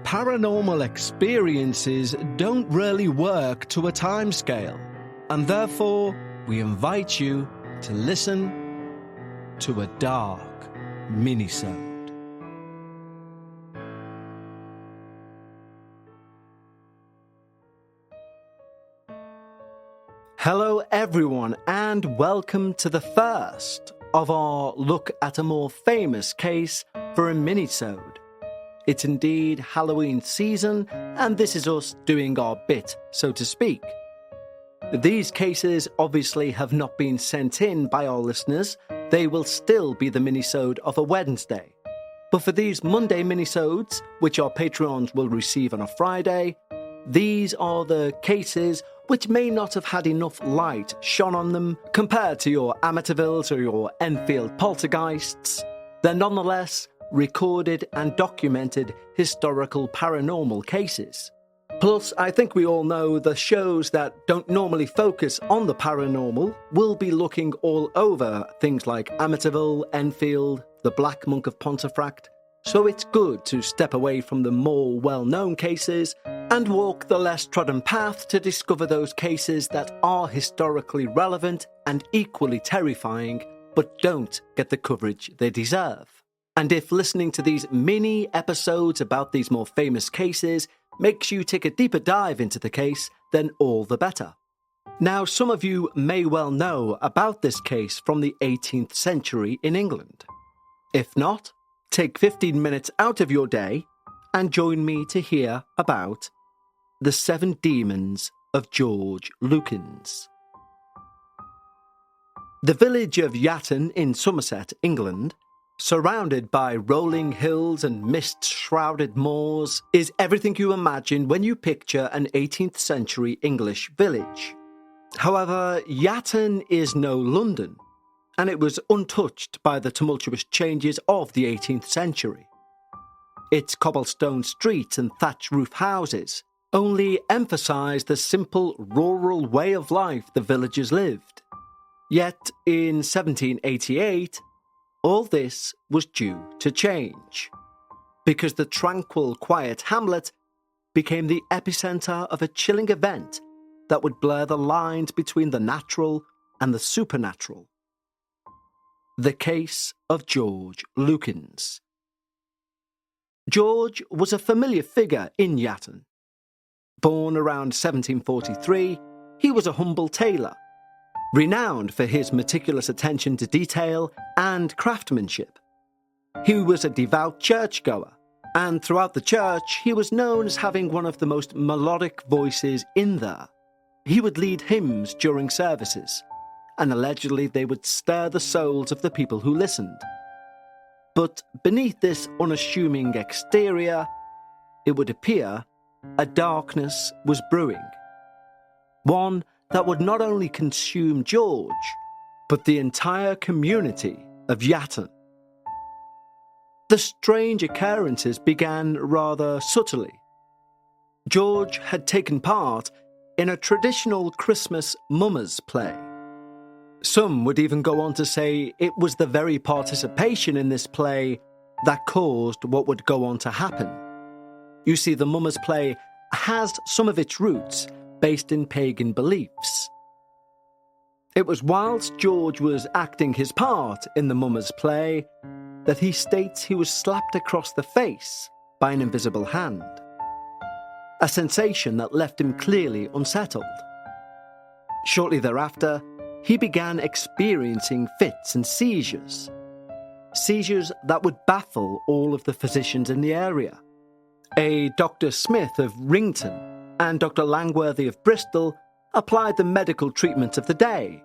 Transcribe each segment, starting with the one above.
paranormal experiences don't really work to a timescale, and therefore we invite you to listen to a Dark Minisode. Hello everyone, and welcome to the first of our look at a more famous case for a minisode. It's indeed Halloween season, and this is us doing our bit, so to speak. These cases obviously have not been sent in by our listeners. They will still be the minisode of a Wednesday. But for these Monday minisodes, which our Patreons will receive on a Friday, these are the cases which may not have had enough light shone on them compared to your Amityvilles or your Enfield poltergeists. They're nonetheless recorded and documented historical paranormal cases. Plus, I think we all know the shows that don't normally focus on the paranormal will be looking all over things like Amityville, Enfield, the Black Monk of Pontefract, so it's good to step away from the more well-known cases and walk the less trodden path to discover those cases that are historically relevant and equally terrifying, but don't get the coverage they deserve. And if listening to these mini episodes about these more famous cases makes you take a deeper dive into the case, then all the better. Now, some of you may well know about this case from the 18th century in England. If not, take 15 minutes out of your day and join me to hear about the 7 demons of George Lukins. The village of Yatton in Somerset, England, surrounded by rolling hills and mist-shrouded moors, is everything you imagine when you picture an 18th century English village. However, Yatton is no London, and it was untouched by the tumultuous changes of the 18th century. Its cobblestone streets and thatch-roof houses only emphasise the simple rural way of life the villagers lived. Yet, in 1788, all this was due to change, because the tranquil, quiet hamlet became the epicentre of a chilling event that would blur the lines between the natural and the supernatural. The case of George Lukins. George was a familiar figure in Yatton. Born around 1743, he was a humble tailor, renowned for his meticulous attention to detail and craftsmanship. He was a devout churchgoer, and throughout the church he was known as having one of the most melodic voices in there. He would lead hymns during services, and allegedly they would stir the souls of the people who listened. But beneath this unassuming exterior, it would appear a darkness was brewing. One that would not only consume George, but the entire community of Yatton. The strange occurrences began rather subtly. George had taken part in a traditional Christmas mummers play. Some would even go on to say it was the very participation in this play that caused what would go on to happen. You see, the mummers play has some of its roots based in pagan beliefs. It was whilst George was acting his part in the mummers play that he states he was slapped across the face by an invisible hand, a sensation that left him clearly unsettled. Shortly thereafter, he began experiencing fits and seizures that would baffle all of the physicians in the area. A Dr. Smith of Rington and Dr. Langworthy of Bristol applied the medical treatment of the day: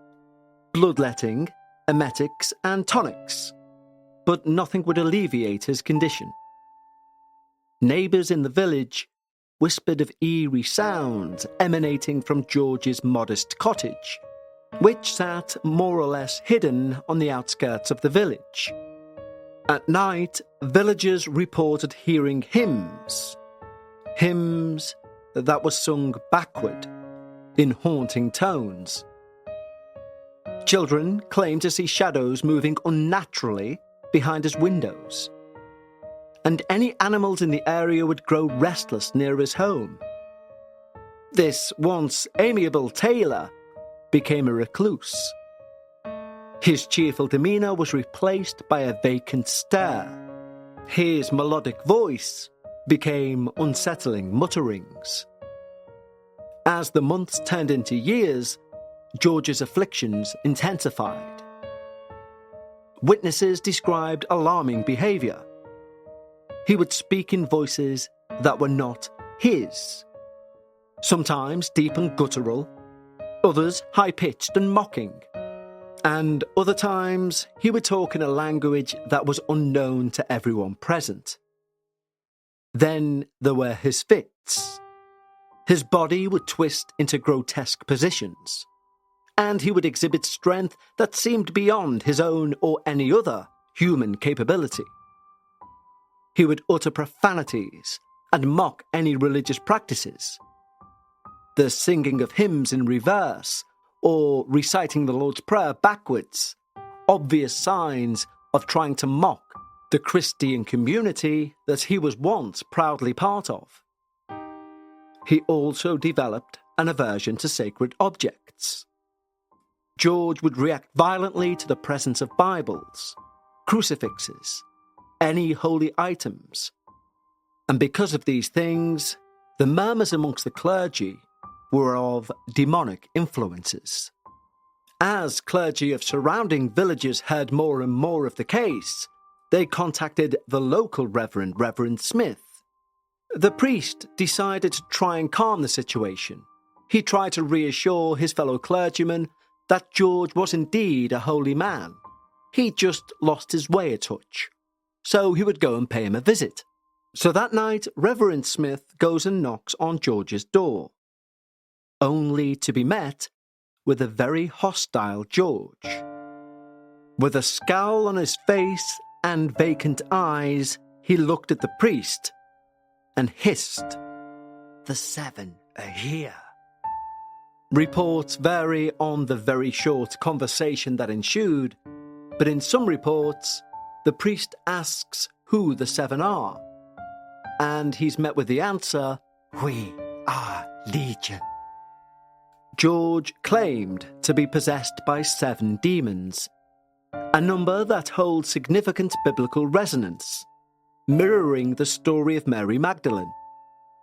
bloodletting, emetics and tonics. But nothing would alleviate his condition. Neighbours in the village whispered of eerie sounds emanating from George's modest cottage, which sat more or less hidden on the outskirts of the village. At night, villagers reported hearing hymns that were sung backward, in haunting tones. Children claimed to see shadows moving unnaturally behind his windows. and any animals in the area would grow restless near his home. This once amiable tailor became a recluse. His cheerful demeanour was replaced by a vacant stare. His melodic voice became unsettling mutterings. As the months turned into years, George's afflictions intensified. Witnesses described alarming behaviour. He would speak in voices that were not his, sometimes deep and guttural, others high-pitched and mocking, and other times he would talk in a language that was unknown to everyone present. Then there were his fits. His body would twist into grotesque positions, and he would exhibit strength that seemed beyond his own or any other human capability. He would utter profanities and mock any religious practices. The singing of hymns in reverse or reciting the Lord's Prayer backwards, obvious signs of trying to mock the Christian community that he was once proudly part of. He also developed an aversion to sacred objects. George would react violently to the presence of Bibles, crucifixes, any holy items. And because of these things, the murmurs amongst the clergy were of demonic influences. As clergy of surrounding villages heard more and more of the case, they contacted the local Reverend Smith. The priest decided to try and calm the situation. He tried to reassure his fellow clergymen that George was indeed a holy man. He just lost his way a touch, so he would go and pay him a visit. So that night, Reverend Smith goes and knocks on George's door, only to be met with a very hostile George. With a scowl on his face and vacant eyes, he looked at the priest and hissed, "The 7 are here." Reports vary on the very short conversation that ensued, but in some reports, the priest asks who the 7 are, and he's met with the answer, "We are Legion." George claimed to be possessed by 7 demons, a number that holds significant biblical resonance, mirroring the story of Mary Magdalene,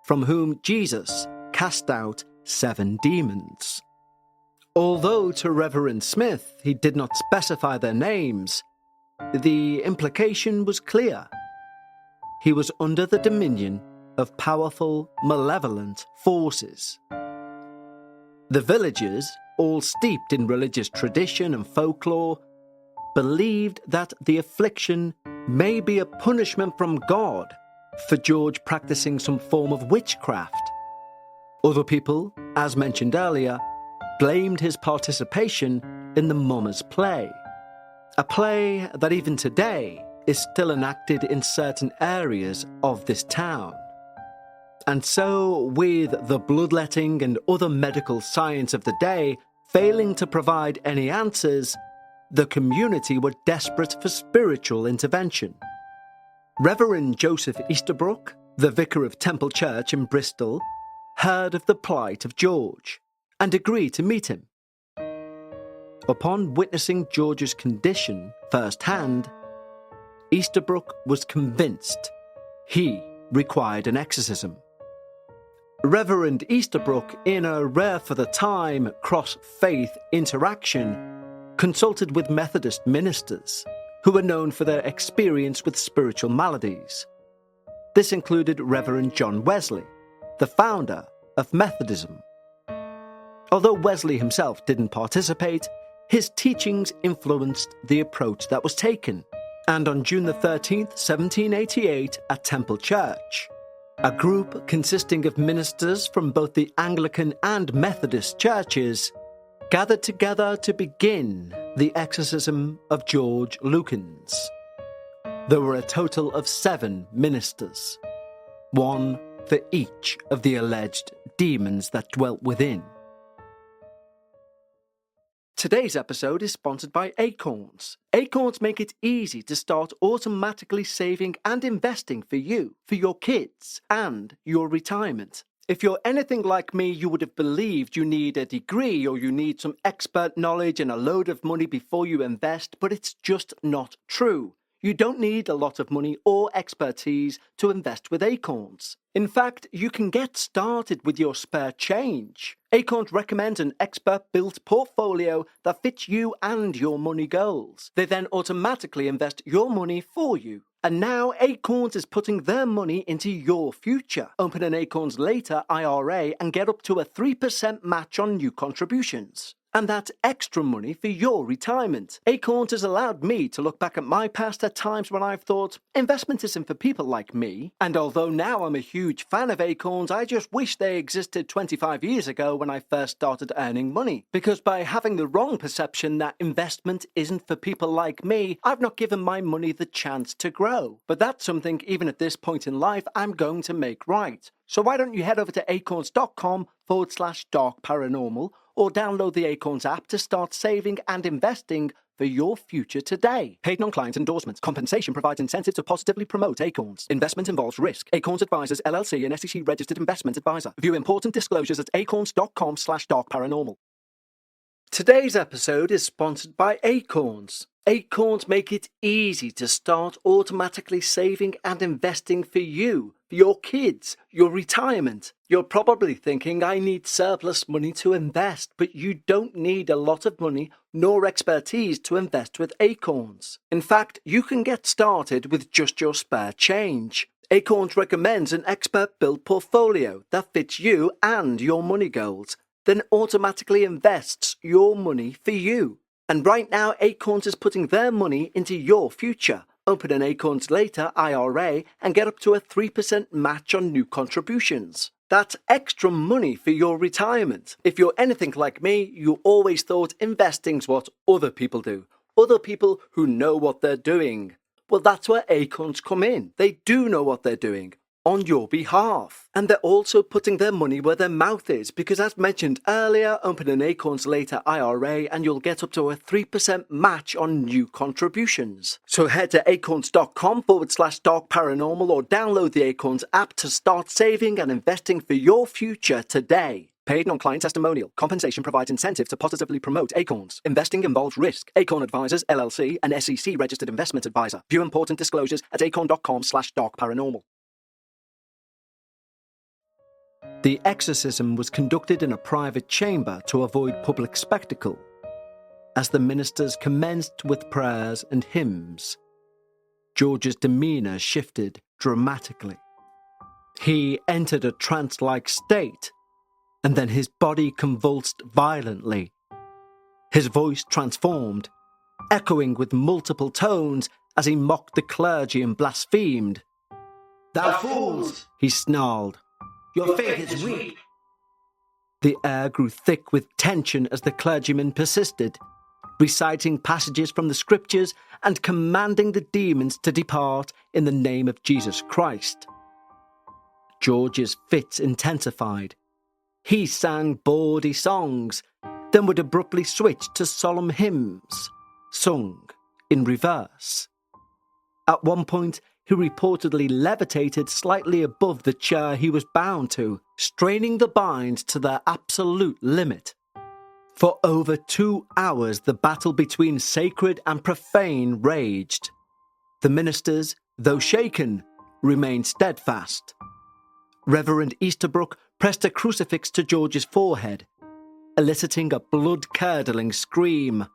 from whom Jesus cast out 7 demons. Although to Reverend Smith he did not specify their names, the implication was clear. He was under the dominion of powerful, malevolent forces. The villagers, all steeped in religious tradition and folklore, believed that the affliction may be a punishment from God for George practicing some form of witchcraft. Other people, as mentioned earlier, blamed his participation in the Mummers play, a play that even today is still enacted in certain areas of this town. And so, with the bloodletting and other medical science of the day failing to provide any answers, the community were desperate for spiritual intervention. Reverend Joseph Easterbrook, the vicar of Temple Church in Bristol, heard of the plight of George and agreed to meet him. Upon witnessing George's condition firsthand, Easterbrook was convinced he required an exorcism. Reverend Easterbrook, in a rare for the time cross-faith interaction, consulted with Methodist ministers who were known for their experience with spiritual maladies. This included Reverend John Wesley, the founder of Methodism. Although Wesley himself didn't participate, his teachings influenced the approach that was taken, and on June the 13th, 1788, at Temple Church, a group consisting of ministers from both the Anglican and Methodist churches gathered together to begin the exorcism of George Lukins. There were a total of 7 ministers, 1 for each of the alleged demons that dwelt within. Today's episode is sponsored by Acorns. Acorns make it easy to start automatically saving and investing for you, for your kids, and your retirement. If you're anything like me, you would have believed you need a degree or you need some expert knowledge and a load of money before you invest, but it's just not true. You don't need a lot of money or expertise to invest with Acorns. In fact, you can get started with your spare change. Acorns recommends an expert-built portfolio that fits you and your money goals. They then automatically invest your money for you. And now Acorns is putting their money into your future. Open an Acorns Later IRA and get up to a 3% match on new contributions. And that's extra money for your retirement. Acorns has allowed me to look back at my past at times when I've thought, investment isn't for people like me. And although now I'm a huge fan of Acorns, I just wish they existed 25 years ago when I first started earning money. Because by having the wrong perception that investment isn't for people like me, I've not given my money the chance to grow. But that's something, even at this point in life, I'm going to make right. So why don't you head over to acorns.com/darkparanormal or download the Acorns app to start saving and investing for your future today. Paid non-client endorsements. Compensation provides incentive to positively promote Acorns. Investment involves risk. Acorns Advisors LLC, an SEC registered investment advisor. View important disclosures at acorns.com/darkparanormal. Today's episode is sponsored by Acorns. Acorns make it easy to start automatically saving and investing for you, for your kids, your retirement. You're probably thinking, I need surplus money to invest, but you don't need a lot of money nor expertise to invest with Acorns. In fact, you can get started with just your spare change. Acorns recommends an expert-built portfolio that fits you and your money goals, then automatically invests your money for you. And right now, Acorns is putting their money into your future. Open an Acorns Later IRA and get up to a 3% match on new contributions. That's extra money for your retirement. If you're anything like me, you always thought investing's what other people do. Other people who know what they're doing. Well, that's where Acorns come in. They do know what they're doing on your behalf. And they're also putting their money where their mouth is, because as mentioned earlier, open an Acorns Later IRA and you'll get up to a 3% match on new contributions. So head to acorns.com/darkparanormal or download the Acorns app to start saving and investing for your future today. Paid non-client testimonial. Compensation provides incentive to positively promote Acorns. Investing involves risk. Acorn Advisors LLC, an SEC registered investment advisor. View important disclosures at acorn.com/darkparanormal. The exorcism was conducted in a private chamber to avoid public spectacle. As the ministers commenced with prayers and hymns, George's demeanour shifted dramatically. He entered a trance-like state, and then his body convulsed violently. His voice transformed, echoing with multiple tones as he mocked the clergy and blasphemed. "Thou fools!" he snarled. "Your faith is weak." The air grew thick with tension as the clergyman persisted, reciting passages from the scriptures and commanding the demons to depart in the name of Jesus Christ. George's fits intensified. He sang bawdy songs, then would abruptly switch to solemn hymns, sung in reverse. At one point, he reportedly levitated slightly above the chair he was bound to, straining the binds to their absolute limit. For over 2 hours, the battle between sacred and profane raged. The ministers, though shaken, remained steadfast. Reverend Easterbrook pressed a crucifix to George's forehead, eliciting a blood-curdling scream.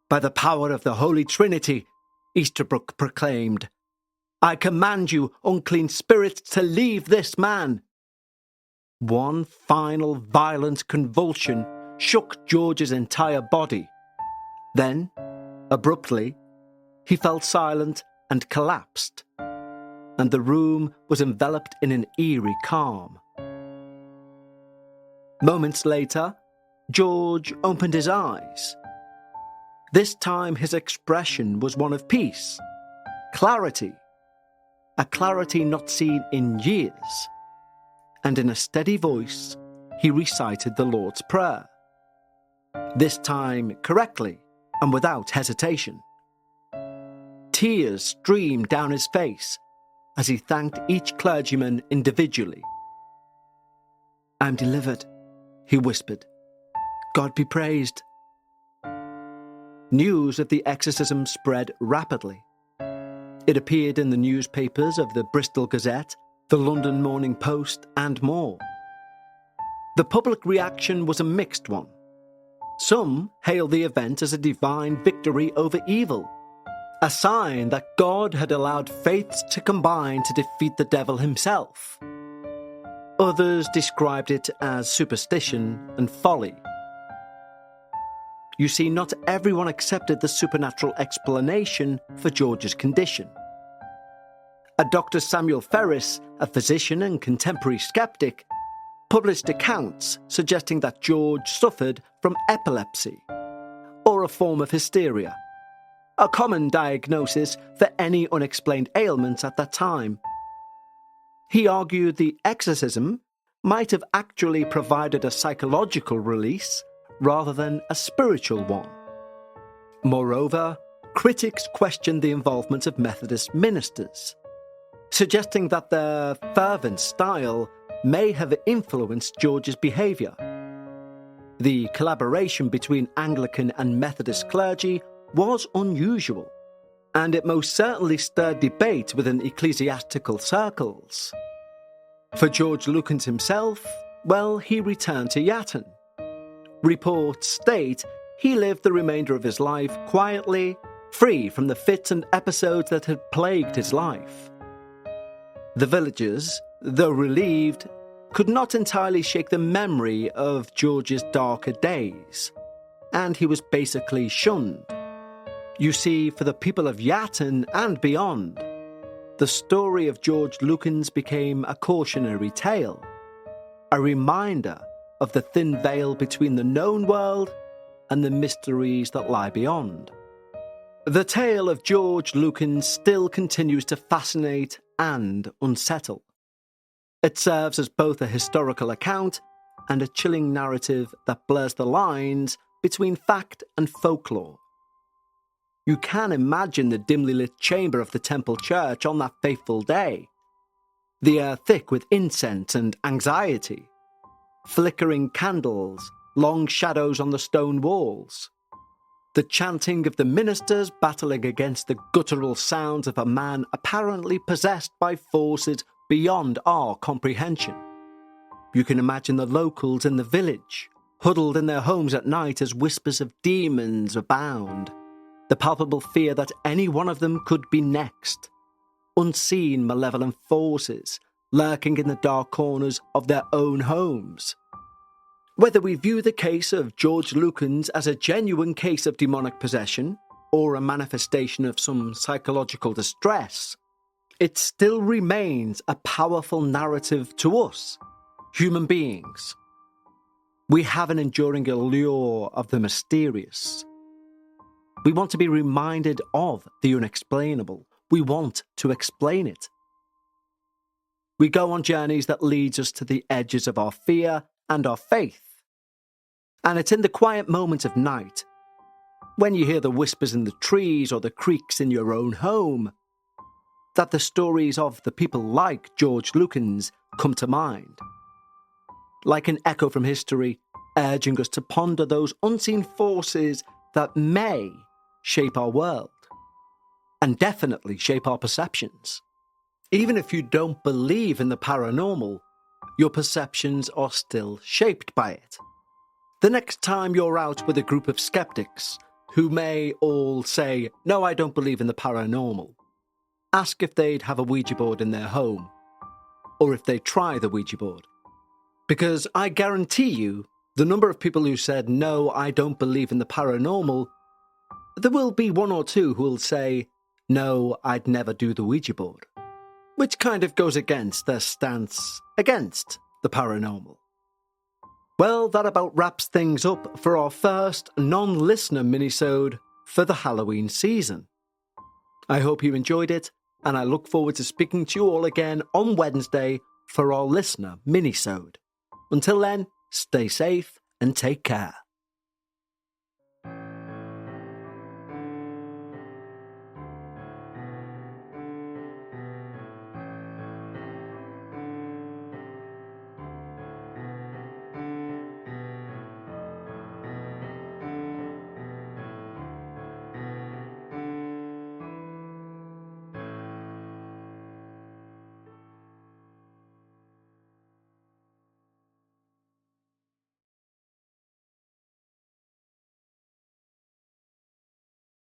"By the power of the Holy Trinity," Easterbrook proclaimed, "I command you, unclean spirits, to leave this man." One final violent convulsion shook George's entire body. Then, abruptly, he fell silent and collapsed, and the room was enveloped in an eerie calm. Moments later, George opened his eyes. This time his expression was one of peace, clarity, a clarity not seen in years, and in a steady voice he recited the Lord's Prayer. this time correctly and without hesitation. Tears streamed down his face as he thanked each clergyman individually. "I'm delivered," he whispered. "God be praised." News of the exorcism spread rapidly. It appeared in the newspapers of the Bristol Gazette, the London Morning Post, and more. The public reaction was a mixed one. Some hailed the event as a divine victory over evil, a sign that God had allowed faiths to combine to defeat the devil himself. Others described it as superstition and folly. You see, not everyone accepted the supernatural explanation for George's condition. A Dr. Samuel Ferris, a physician and contemporary skeptic, published accounts suggesting that George suffered from epilepsy, or a form of hysteria, a common diagnosis for any unexplained ailments at that time. He argued the exorcism might have actually provided a psychological release rather than a spiritual one. Moreover, critics questioned the involvement of Methodist ministers, suggesting that their fervent style may have influenced George's behaviour. The collaboration between Anglican and Methodist clergy was unusual, and it most certainly stirred debate within ecclesiastical circles. For George Lukins himself, well, he returned to Yatton. Reports state he lived the remainder of his life quietly, free from the fits and episodes that had plagued his life. The villagers, though relieved, could not entirely shake the memory of George's darker days, and he was basically shunned. You see, for the people of Yatton and beyond, the story of George Lukins became a cautionary tale, a reminder of the thin veil between the known world and the mysteries that lie beyond. The tale of George Lukins still continues to fascinate and unsettle. It serves as both a historical account and a chilling narrative that blurs the lines between fact and folklore. You can imagine the dimly lit chamber of the temple church on that fateful day, the air thick with incense and anxiety, flickering candles, long shadows on the stone walls, the chanting of the ministers battling against the guttural sounds of a man apparently possessed by forces beyond our comprehension. You can imagine the locals in the village, huddled in their homes at night as whispers of demons abound, the palpable fear that any one of them could be next, unseen malevolent forces lurking in the dark corners of their own homes. Whether we view the case of George Lukins as a genuine case of demonic possession or a manifestation of some psychological distress, it still remains a powerful narrative to us, human beings. We have an enduring allure of the mysterious. We want to be reminded of the unexplainable. We want to explain it. We go on journeys that leads us to the edges of our fear and our faith. And it's in the quiet moments of night, when you hear the whispers in the trees or the creaks in your own home, that the stories of the people like George Lukins come to mind. Like an echo from history, urging us to ponder those unseen forces that may shape our world, and definitely shape our perceptions. Even if you don't believe in the paranormal, your perceptions are still shaped by it. The next time you're out with a group of skeptics, who may all say, "No, I don't believe in the paranormal," ask if they'd have a Ouija board in their home, or if they'd try the Ouija board. Because I guarantee you, the number of people who said, "No, I don't believe in the paranormal," there will be one or two who will say, "No, I'd never do the Ouija board," which kind of goes against their stance against the paranormal. Well, that about wraps things up for our first non-listener minisode for the Halloween season. I hope you enjoyed it, and I look forward to speaking to you all again on Wednesday for our listener minisode. Until then, stay safe and take care.